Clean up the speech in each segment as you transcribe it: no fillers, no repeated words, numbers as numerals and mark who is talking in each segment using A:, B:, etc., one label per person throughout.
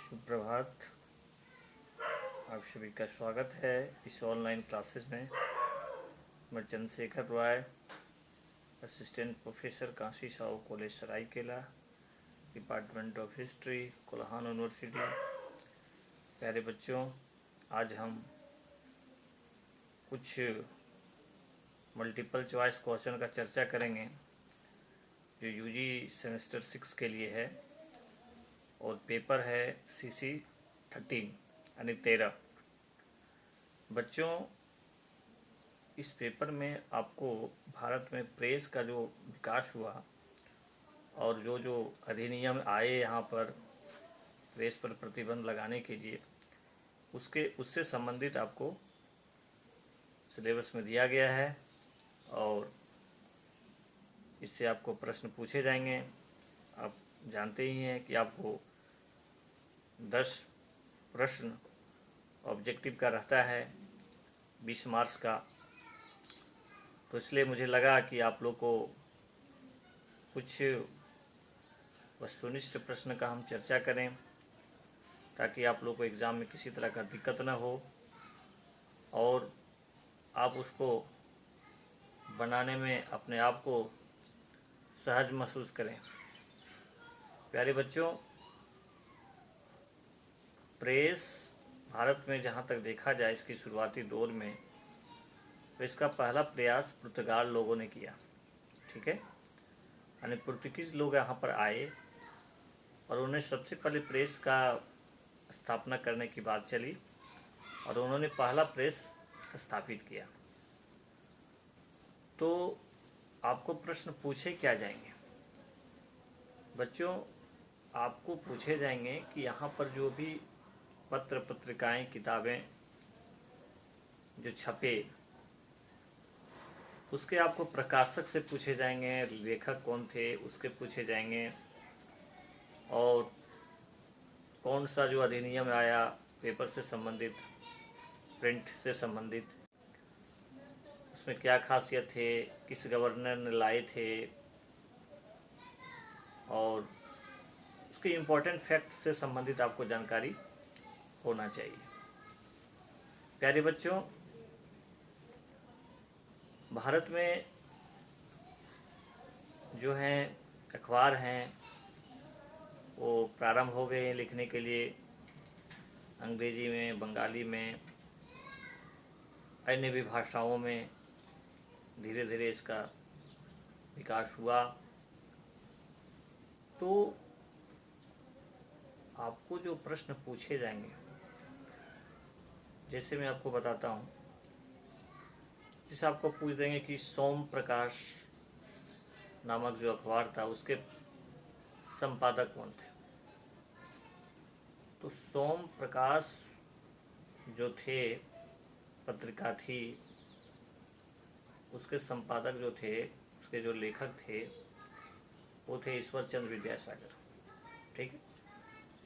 A: सुप्रभात। आप सभी का स्वागत है इस ऑनलाइन क्लासेस में। मैं Chandrashekhar Roy, assistant professor Kashi Sahu college Seraikela, department of history, Kolhan university. प्यारे बच्चों, आज हम कुछ मल्टीपल चॉइस क्वेश्चन का चर्चा करेंगे जो यूजी सेमेस्टर 6 के लिए है और पेपर है CC 13 यानी 13। बच्चों, इस पेपर में आपको भारत में प्रेस का जो विकास हुआ और जो जो अधिनियम आए यहाँ पर प्रेस पर प्रतिबंध लगाने के लिए, उससे संबंधित आपको सिलेबस में दिया गया है और इससे आपको प्रश्न पूछे जाएंगे। आप जानते ही हैं कि आपको 10 प्रश्न ऑब्जेक्टिव का रहता है 20 मार्क्स का, तो इसलिए मुझे लगा कि आप लोग को कुछ वस्तुनिष्ठ प्रश्न का हम चर्चा करें ताकि आप लोग को एग्ज़ाम में किसी तरह का दिक्कत न हो और आप उसको बनाने में अपने आप को सहज महसूस करें। प्यारे बच्चों, प्रेस भारत में जहाँ तक देखा जाए इसकी शुरुआती दौर में तो इसका पहला प्रयास पुर्तगाल लोगों ने किया। ठीक है, यानी पुर्तगीज लोग यहाँ पर आए और उन्हें सबसे पहले प्रेस का स्थापना करने की बात चली और उन्होंने पहला प्रेस स्थापित किया। तो आपको प्रश्न पूछे क्या जाएंगे बच्चों? आपको पूछे जाएंगे कि यहाँ पर जो भी पत्र पत्रिकाएं किताबें जो छपे उसके आपको प्रकाशक से पूछे जाएंगे, लेखक कौन थे उसके पूछे जाएंगे, और कौन सा जो अधिनियम आया पेपर से संबंधित, प्रिंट से संबंधित, उसमें क्या खासियत थे, किस गवर्नर ने लाए थे और उसके इम्पोर्टेंट फैक्ट से संबंधित आपको जानकारी होना चाहिए। प्यारे बच्चों, भारत में जो हैं अखबार हैं वो प्रारंभ हो गए हैं लिखने के लिए, अंग्रेजी में, बंगाली में, अन्य भी भाषाओं में धीरे धीरे इसका विकास हुआ। तो आपको जो प्रश्न पूछे जाएंगे, जैसे मैं आपको बताता हूँ, जैसे आपको पूछ देंगे कि सोम प्रकाश नामक जो अखबार था उसके संपादक कौन थे, तो सोम प्रकाश जो थे, पत्रिका थी, उसके संपादक जो थे, उसके जो लेखक थे वो थे ईश्वर चंद्र विद्यासागर। ठीक है,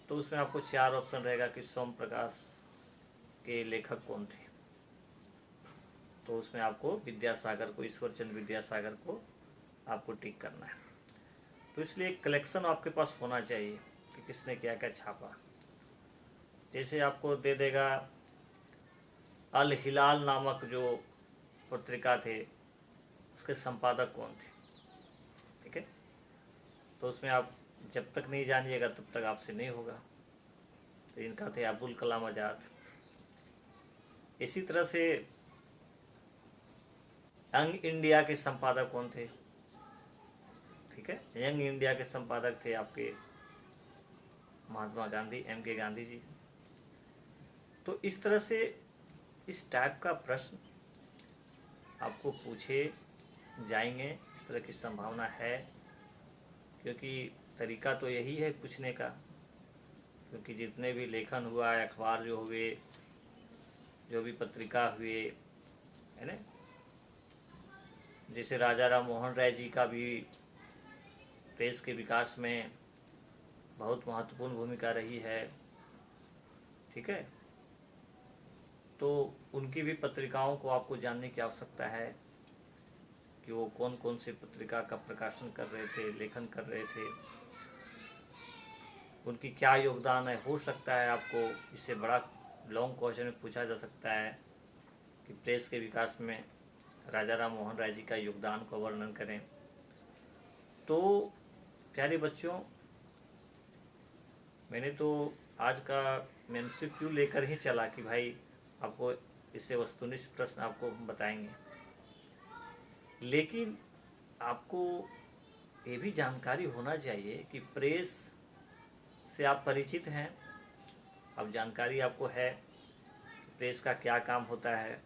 A: तो उसमें आपको 4 ऑप्शन रहेगा कि सोम प्रकाश के लेखक कौन थे, तो उसमें आपको विद्यासागर को, ईश्वर चंद्र विद्यासागर को आपको टिक करना है। तो इसलिए एक कलेक्शन आपके पास होना चाहिए कि किसने क्या क्या छापा। जैसे आपको दे देगा अल हिलाल नामक जो पत्रिका थे उसके संपादक कौन थे। ठीक है, तो उसमें आप जब तक नहीं जानिएगा तब तक आपसे नहीं होगा। तो इनका थे अबुल कलाम आज़ाद। इसी तरह से यंग इंडिया के संपादक कौन थे? ठीक है, यंग इंडिया के संपादक थे आपके महात्मा गांधी, MK गांधी जी। तो इस तरह से इस टाइप का प्रश्न आपको पूछे जाएंगे, इस तरह की संभावना है, क्योंकि तरीका तो यही है पूछने का। क्योंकि जितने भी लेखन हुआ है, अखबार जो हुए, जो भी पत्रिका हुए, है ना, जैसे राजा राम मोहन राय जी का भी प्रेस के विकास में बहुत महत्वपूर्ण भूमिका रही है। ठीक है, तो उनकी भी पत्रिकाओं को आपको जानने की आवश्यकता है कि वो कौन कौन से पत्रिका का प्रकाशन कर रहे थे, लेखन कर रहे थे। उनकी क्या योगदान है। हो सकता है आपको इससे बड़ा लॉन्ग क्वेश्चन में पूछा जा सकता है कि प्रेस के विकास में राजा राम मोहन राय जी का योगदान को वर्णन करें। तो प्यारे बच्चों, मैंने तो आज का MCQ लेकर ही चला कि भाई आपको इससे वस्तुनिष्ठ प्रश्न आपको बताएंगे, लेकिन आपको ये भी जानकारी होना चाहिए कि प्रेस से आप परिचित हैं। अब जानकारी आपको है प्रेस का क्या काम होता है,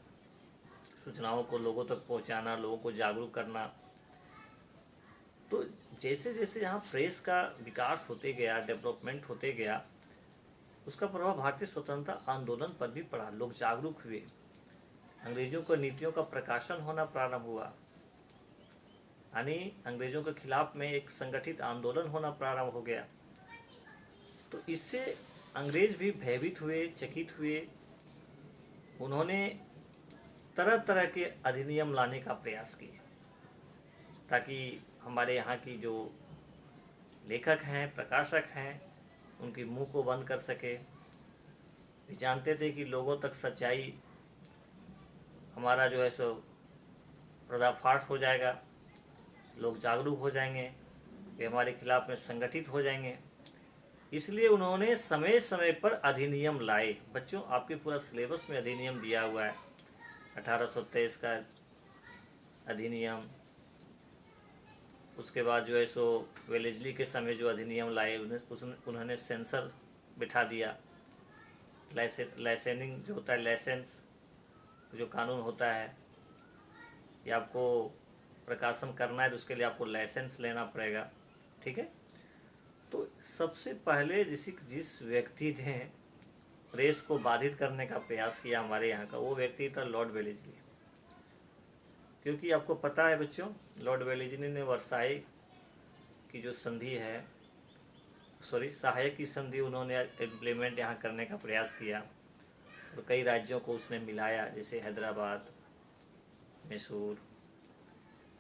A: सूचनाओं को लोगों तक पहुंचाना, लोगों को जागरूक करना। तो जैसे जैसे यहाँ प्रेस का विकास होते गया, डेवलपमेंट होते गया, उसका प्रभाव भारतीय स्वतंत्रता आंदोलन पर भी पड़ा। लोग जागरूक हुए, अंग्रेजों को नीतियों का प्रकाशन होना प्रारंभ हुआ, यानी अंग्रेजों के खिलाफ में एक संगठित आंदोलन होना प्रारंभ हो गया। तो इससे अंग्रेज भी भयभीत हुए, चकित हुए। उन्होंने तरह तरह के अधिनियम लाने का प्रयास किए ताकि हमारे यहाँ की जो लेखक हैं, प्रकाशक हैं, उनके मुंह को बंद कर सके। वे जानते थे कि लोगों तक सच्चाई हमारा जो है सो पर्दाफाश हो जाएगा, लोग जागरूक हो जाएंगे, वे हमारे खिलाफ में संगठित हो जाएंगे। इसलिए उन्होंने समय समय पर अधिनियम लाए। बच्चों, आपके पूरा सिलेबस में अधिनियम दिया हुआ है। 1823 का अधिनियम, उसके बाद जो है सो वेलेस्ली के समय जो अधिनियम लाए, उन्होंने सेंसर बिठा दिया। लाइसेंसिंग जो होता है, लाइसेंस जो कानून होता है, ये आपको प्रकाशन करना है तो उसके लिए आपको लाइसेंस लेना पड़ेगा। ठीक है। तो सबसे पहले जिस व्यक्ति ने प्रेस को बाधित करने का प्रयास किया हमारे यहाँ का, वो व्यक्ति था लॉर्ड वेलेस्ली। क्योंकि आपको पता है बच्चों, लॉर्ड वेलेस्ली ने वर्साई की जो संधि है, सहायक की संधि उन्होंने इम्प्लीमेंट यहाँ करने का प्रयास किया और कई राज्यों को उसने मिलाया, जैसे हैदराबाद, मैसूर,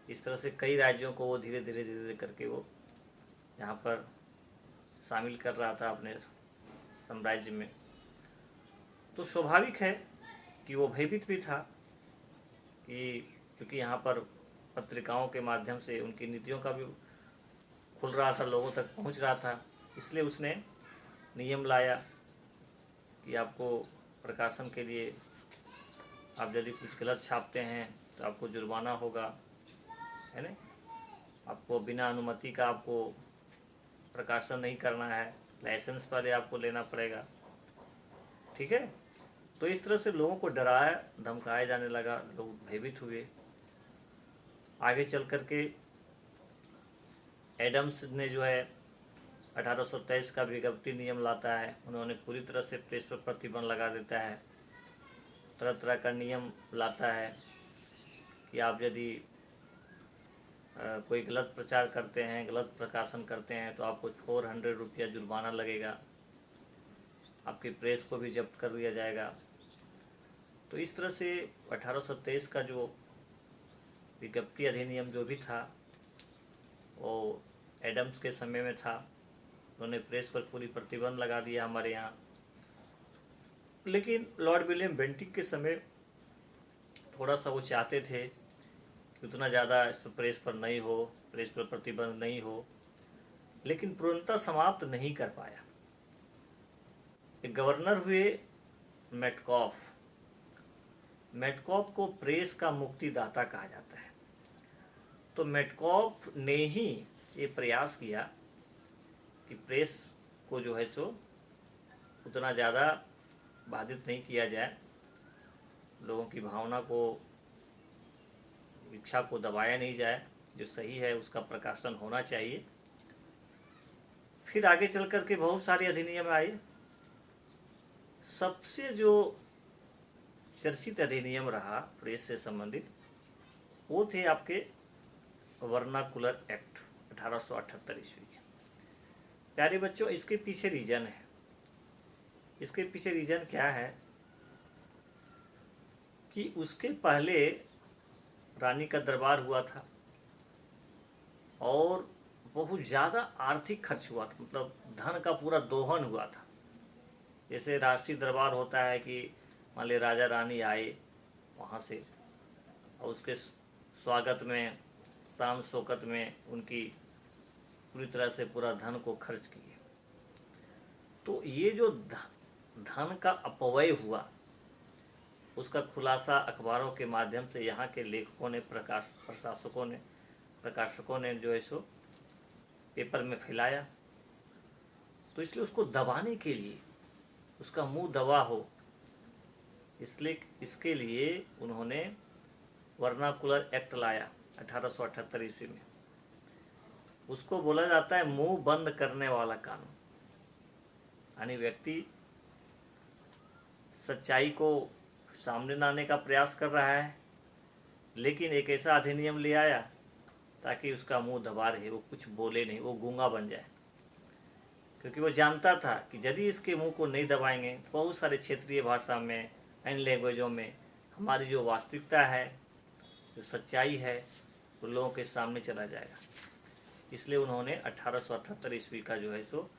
A: इस तरह से कई राज्यों को वो धीरे धीरे करके वो यहाँ पर शामिल कर रहा था अपने साम्राज्य में। तो स्वाभाविक है कि वो भयभीत भी था कि क्योंकि यहाँ पर पत्रिकाओं के माध्यम से उनकी नीतियों का भी खुल रहा था, लोगों तक पहुँच रहा था। इसलिए उसने नियम लाया कि आपको प्रकाशन के लिए आप यदि कुछ गलत छापते हैं तो आपको जुर्माना होगा, है ना। आपको बिना अनुमति का आपको प्रकाशन नहीं करना है, लाइसेंस पहले आपको लेना पड़ेगा। ठीक है। तो इस तरह से लोगों को डराया धमकाया जाने लगा, लोग भयभीत हुए। आगे चल करके एडम्स ने जो है 1823 का विज्ञप्ति नियम लाता है। उन्होंने पूरी तरह से प्रेस पर प्रतिबंध लगा देता है, तरह तरह का नियम लाता है कि आप यदि कोई गलत प्रचार करते हैं, गलत प्रकाशन करते हैं तो आपको 400 रुपया जुर्माना लगेगा, आपकी प्रेस को भी जब्त कर दिया जाएगा। तो इस तरह से 1823 का जो विज्ञप्ति अधिनियम जो भी था वो एडम्स के समय में था। उन्होंने प्रेस पर पूरी प्रतिबंध लगा दिया हमारे यहाँ। लेकिन लॉर्ड विलियम बेंटिक के समय थोड़ा सा वो चाहते थे कि उतना ज़्यादा इस पर प्रेस पर नहीं हो, प्रेस पर प्रतिबंध नहीं हो, लेकिन पूर्णतः समाप्त नहीं कर पाया। एक गवर्नर हुए मेटकॉफ। मेटकॉफ को प्रेस का मुक्तिदाता कहा जाता है। तो मेटकॉफ ने ही ये प्रयास किया कि प्रेस को जो है सो उतना ज़्यादा बाधित नहीं किया जाए, लोगों की भावना को, इच्छा को दबाया नहीं जाए, जो सही है उसका प्रकाशन होना चाहिए। फिर आगे चल कर के बहुत सारे अधिनियम आए। सबसे जो चर्चित अधिनियम रहा प्रेस से संबंधित वो थे आपके वर्नाकुलर एक्ट 1878 ईस्वी के। प्यारे बच्चों, इसके पीछे रीजन है। इसके पीछे रीजन क्या है कि उसके पहले रानी का दरबार हुआ था और बहुत ज़्यादा आर्थिक खर्च हुआ था, मतलब धन का पूरा दोहन हुआ था। जैसे राष्ट्रीय दरबार होता है कि मान ली राजा रानी आए वहाँ से और उसके स्वागत में, शान शौकत में उनकी पूरी तरह से पूरा धन को खर्च किए। तो ये जो धन का अपव्यय हुआ उसका खुलासा अखबारों के माध्यम से यहाँ के लेखकों ने, प्रकाशकों ने जो है सो पेपर में फैलाया। तो इसलिए उसको दबाने के लिए, उसका मुंह दबा हो, इसलिए इसके लिए उन्होंने वर्नाकुलर एक्ट लाया 1878 ईस्वी में। उसको बोला जाता है मुंह बंद करने वाला कानून। यानी व्यक्ति सच्चाई को सामने लाने का प्रयास कर रहा है, लेकिन एक ऐसा अधिनियम ले आया ताकि उसका मुंह दबा रहे, वो कुछ बोले नहीं, वो गूंगा बन जाए। क्योंकि वो जानता था कि यदि इसके मुंह को नहीं दबाएंगे, बहुत सारे क्षेत्रीय भाषा में, अन्य लैंग्वेजों में हमारी जो वास्तविकता है, जो सच्चाई है, वो लोगों के सामने चला जाएगा। इसलिए उन्होंने 1878 ईस्वी का जो है सो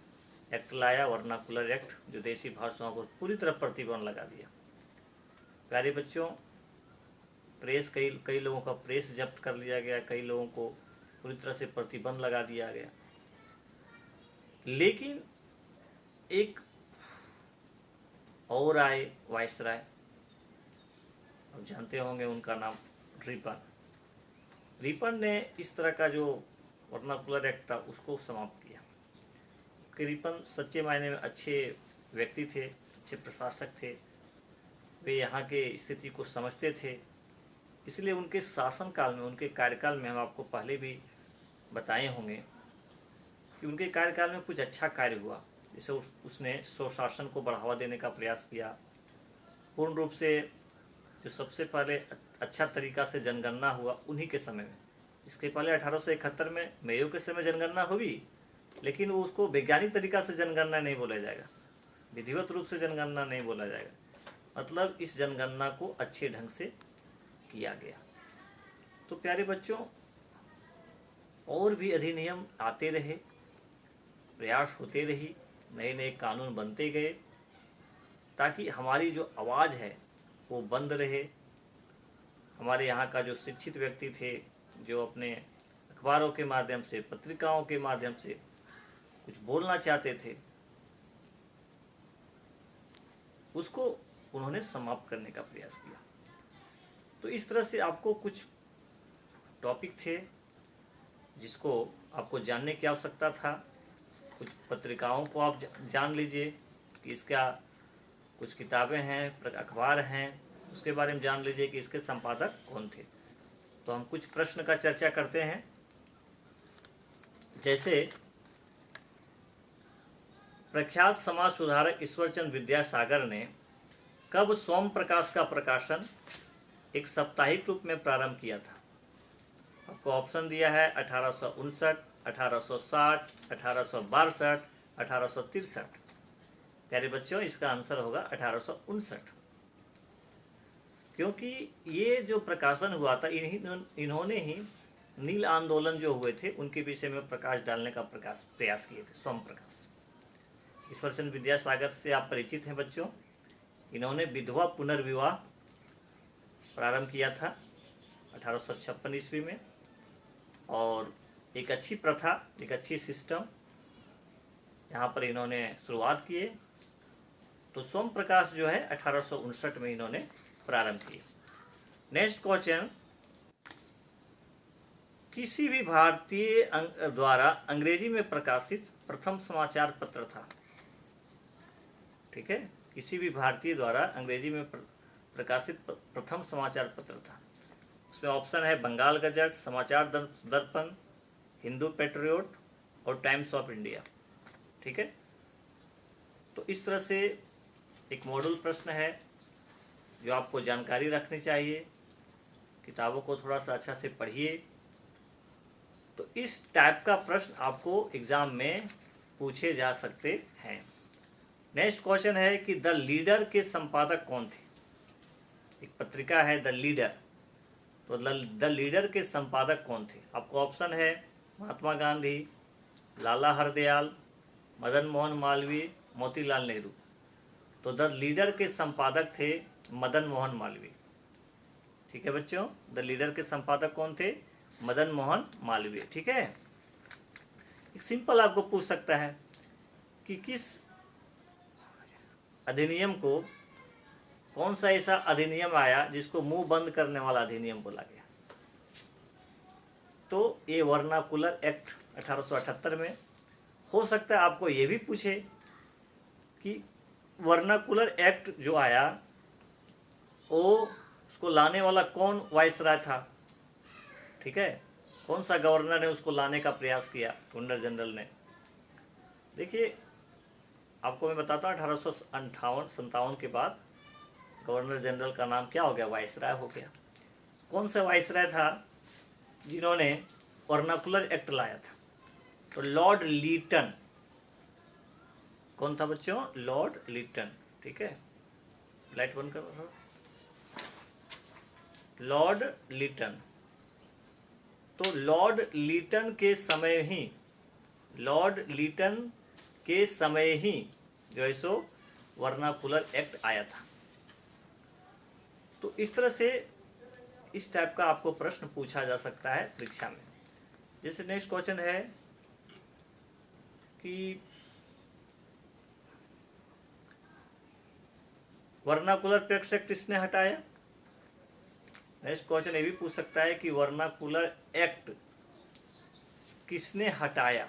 A: एक्ट लाया, वर्नाकुलर एक्ट, जो देसी भाषाओं को पूरी तरह प्रतिबंध लगा दिया। प्यारे बच्चों, प्रेस, कई लोगों का प्रेस जब्त कर लिया गया, कई लोगों को पूरी तरह से प्रतिबंध लगा दिया गया। लेकिन एक और आए वायसराय, अब जानते होंगे उनका नाम रिपन ने इस तरह का जो वर्नाकुलर एक्ट था उसको समाप्त किया। कि रिपन सच्चे मायने में अच्छे व्यक्ति थे, अच्छे प्रशासक थे, वे यहाँ के स्थिति को समझते थे। इसलिए उनके शासनकाल में, उनके कार्यकाल में, हम आपको पहले भी बताए होंगे कि उनके कार्यकाल में कुछ अच्छा कार्य हुआ। जैसे उसने स्वशासन को बढ़ावा देने का प्रयास किया। पूर्ण रूप से जो सबसे पहले अच्छा तरीका से जनगणना हुआ उन्हीं के समय में। इसके पहले 1871 में मेयो के समय जनगणना हुई, लेकिन वो उसको वैज्ञानिक तरीका से जनगणना नहीं बोला जाएगा, विधिवत रूप से जनगणना नहीं बोला जाएगा। मतलब इस जनगणना को अच्छे ढंग से किया गया। तो प्यारे बच्चों, और भी अधिनियम आते रहे, प्रयास होते रही, नए नए कानून बनते गए, ताकि हमारी जो आवाज़ है वो बंद रहे। हमारे यहाँ का जो शिक्षित व्यक्ति थे, जो अपने अखबारों के माध्यम से, पत्रिकाओं के माध्यम से कुछ बोलना चाहते थे, उसको उन्होंने समाप्त करने का प्रयास किया। तो इस तरह से आपको कुछ टॉपिक थे जिसको आपको जानने की आवश्यकता था। कुछ पत्रिकाओं को आप जान लीजिए कि इसका कुछ किताबें हैं, अखबार हैं, उसके बारे में जान लीजिए कि इसके संपादक कौन थे। तो हम कुछ प्रश्न का चर्चा करते हैं। जैसे प्रख्यात समाज सुधारक ईश्वरचंद्र विद्यासागर ने कब सोम प्रकाश का प्रकाशन एक साप्ताहिक रूप में प्रारंभ किया था? आपको ऑप्शन दिया है 1859, 1860, 1862, 1863। प्यारे बच्चों, इसका आंसर होगा 1859, क्योंकि ये जो प्रकाशन हुआ था, इन्होंने ही नील आंदोलन जो हुए थे उनके विषय में प्रकाश डालने का प्रयास किए थे। सोम प्रकाश ईश्वरचंद्र विद्यासागर से आप परिचित हैं बच्चों। इन्होंने विधवा पुनर्विवाह प्रारंभ किया था 1856 ईस्वी में, और एक अच्छी प्रथा, एक अच्छी सिस्टम यहाँ पर इन्होंने शुरुआत किए। तो सोम प्रकाश जो है 1859 में इन्होंने प्रारंभ किए। नेक्स्ट क्वेश्चन, किसी भी भारतीय द्वारा अंग्रेजी में प्रकाशित प्रथम समाचार पत्र था? ठीक है, किसी भी भारतीय द्वारा अंग्रेजी में प्रकाशित प्रथम समाचार पत्र था। उसमें ऑप्शन है बंगाल गजट, समाचार दर्पण, हिंदू पेट्रियोट और टाइम्स ऑफ इंडिया। ठीक है, तो इस तरह से एक मॉडल प्रश्न है जो आपको जानकारी रखनी चाहिए। किताबों को थोड़ा सा अच्छा से पढ़िए। तो इस टाइप का प्रश्न आपको एग्जाम में पूछे जा सकते हैं। नेक्स्ट क्वेश्चन है कि द लीडर के संपादक कौन थे? एक पत्रिका है द लीडर, तो द लीडर के संपादक कौन थे? आपको ऑप्शन है महात्मा गांधी, लाला हरदयाल, मदन मोहन मालवीय, मोतीलाल नेहरू। तो द लीडर के संपादक थे मदन मोहन मालवीय। ठीक है बच्चों, द लीडर के संपादक कौन थे? मदन मोहन मालवीय। ठीक है। एक सिंपल आपको पूछ सकता है कि किस अधिनियम को, कौन सा ऐसा अधिनियम आया जिसको मुंह बंद करने वाला अधिनियम बोला गया? तो ये वर्नाकुलर एक्ट 1878 में। हो सकता है आपको ये भी पूछे कि वर्नाकुलर एक्ट जो आया वो उसको लाने वाला कौन वाइसराय था? ठीक है, कौन सा गवर्नर ने उसको लाने का प्रयास किया? गवर्नर जनरल ने। देखिए आपको मैं बताता हूँ, 1857 के बाद गवर्नर जनरल का नाम क्या हो गया? वाइसराय हो गया। कौन सा वाइसराय था जिन्होंने वर्नाकुलर एक्ट लाया था? तो लॉर्ड लीटन। कौन था बच्चों? Lord Lytton. ठीक है, लाइट बंद करो सर। Lord Lytton. तो लॉर्ड लीटन के समय ही, लॉर्ड लीटन के समय ही जो है सो वर्नाकुलर एक्ट आया था। तो इस तरह से इस टाइप का आपको प्रश्न पूछा जा सकता है परीक्षा में। जैसे नेक्स्ट क्वेश्चन है कि वर्नाकुलर पेक्स एक्ट किसने हटाया? नेक्स्ट क्वेश्चन ये भी पूछ सकता है कि वर्नाकुलर एक्ट किसने हटाया?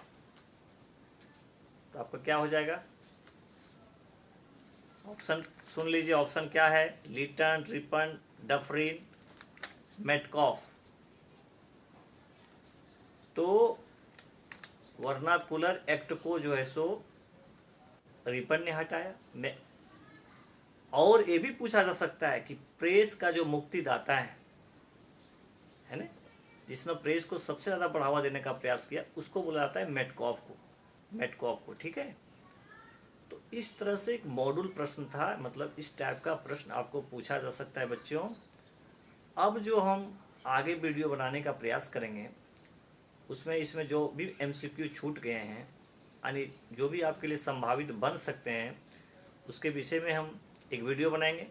A: तो आपका क्या हो जाएगा? ऑप्शन सुन लीजिए, ऑप्शन क्या है? Lytton, Ripon, Dufferin, Metcalfe. तो वर्नाकुलर एक्ट को जो है सो रिपन ने हटाया। और ये भी पूछा जा सकता है कि प्रेस का जो मुक्तिदाता है ना, जिसने प्रेस को सबसे ज्यादा बढ़ावा देने का प्रयास किया, उसको बोला जाता है मेटकॉफ को। मेटकॉफ को। ठीक है। तो इस तरह से एक मॉड्यूल प्रश्न था, मतलब इस टाइप का प्रश्न आपको पूछा जा सकता है बच्चों। अब जो हम आगे वीडियो बनाने का प्रयास करेंगे उसमें इसमें जो भी एमसीक्यू छूट गए हैं, यानी जो भी आपके लिए संभावित बन सकते हैं, उसके विषय में हम एक वीडियो बनाएंगे।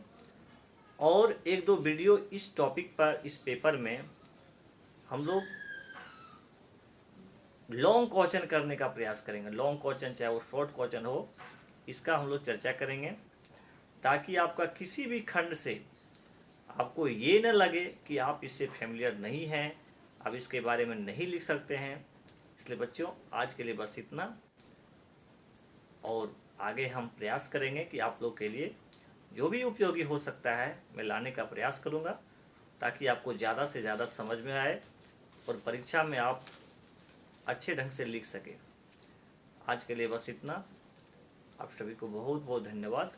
A: और एक दो वीडियो इस टॉपिक पर, इस पेपर में हम लोग लॉन्ग क्वेश्चन करने का प्रयास करेंगे। लॉन्ग क्वेश्चन चाहे वो शॉर्ट क्वेश्चन हो, इसका हम लोग चर्चा करेंगे, ताकि आपका किसी भी खंड से आपको ये न लगे कि आप इससे फैमिलियर नहीं हैं, आप इसके बारे में नहीं लिख सकते हैं। इसलिए बच्चों आज के लिए बस इतना, और आगे हम प्रयास करेंगे कि आप लोग के लिए जो भी उपयोगी हो सकता है मैं लाने का प्रयास करूंगा, ताकि आपको ज़्यादा से ज़्यादा समझ में आए और परीक्षा में आप अच्छे ढंग से लिख सकें। आज के लिए बस इतना। आप सभी को बहुत बहुत धन्यवाद।